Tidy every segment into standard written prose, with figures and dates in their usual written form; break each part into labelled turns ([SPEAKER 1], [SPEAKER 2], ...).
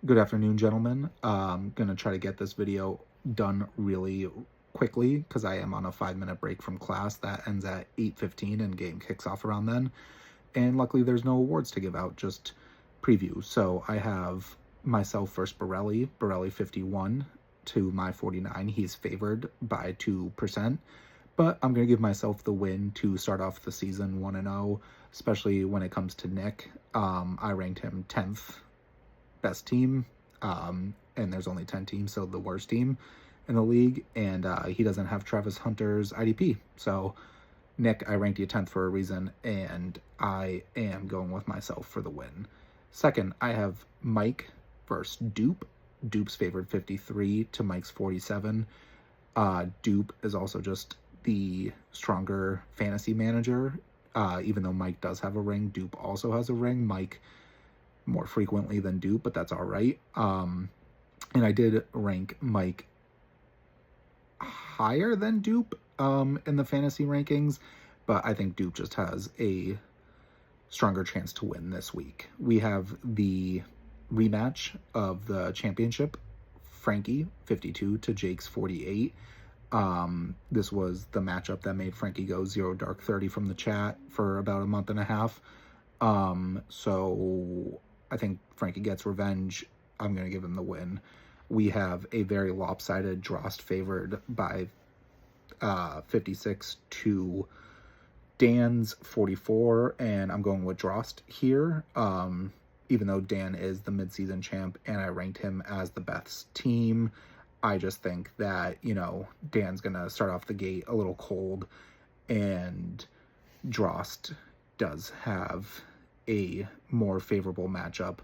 [SPEAKER 1] Good afternoon, gentlemen. I'm going to try to get this video done really quickly because I am on a 5-minute break from class that ends at 8:15 and game kicks off around then. And luckily there's no awards to give out, just preview. So I have myself versus Borelli 51 to my 49. He's favored by 2%, but I'm going to give myself the win to start off the season 1-0, especially when it comes to Nick. I ranked him 10th best team, and there's only 10 teams, so the worst team in the league, and he doesn't have Travis Hunter's IDP. So, Nick, I ranked you 10th for a reason, and I am going with myself for the win. Second, I have Mike versus Dupe. Dupe's favored 53 to Mike's 47. Dupe is also just the stronger fantasy manager. Even though Mike does have a ring, Dupe also has a ring. Mike more frequently than Dupe, but that's all right. And I did rank Mike higher than Dupe in the fantasy rankings, but I think Dupe just has a stronger chance to win this week. We have the rematch of the championship, Frankie 52 to Jake's 48. This was the matchup that made Frankie go 0 Dark 30 from the chat for about a month and a half. So I think Frankie gets revenge. I'm going to give him the win. We have a very lopsided Drost favored by 56 to Dan's 44, and I'm going with Drost here. Even though Dan is the midseason champ and I ranked him as the best team, I just think that, Dan's going to start off the gate a little cold, and Drost does have a more favorable matchup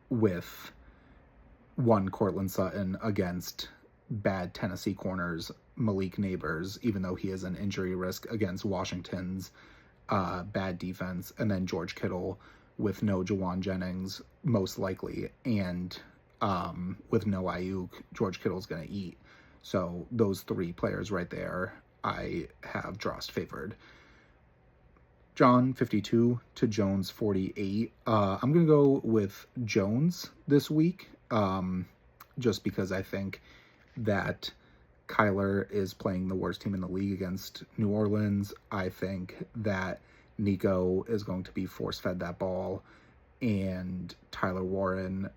[SPEAKER 1] with one Cortland Sutton against bad Tennessee corners Malik Neighbors, even though he is an injury risk against Washington's bad defense, and then George Kittle with no Jawan Jennings most likely, and with no Ayuk, George Kittle's going to eat. So those three players right there, I have Drost favored. John 52 to Jones 48. I'm going to go with Jones this week, just because I think that Kyler is playing the worst team in the league against New Orleans. I think that Nico is going to be force-fed that ball, and Tyler Warren,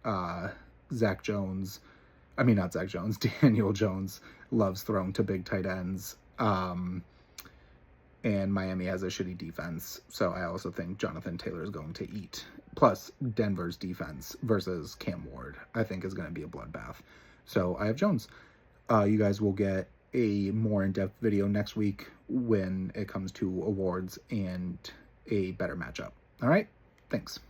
[SPEAKER 1] Daniel Jones loves throwing to big tight ends. And Miami has a shitty defense, so I also think Jonathan Taylor is going to eat. Plus, Denver's defense versus Cam Ward, I think, is going to be a bloodbath. So I have Jones. You guys will get a more in-depth video next week when it comes to awards and a better matchup. All right? Thanks.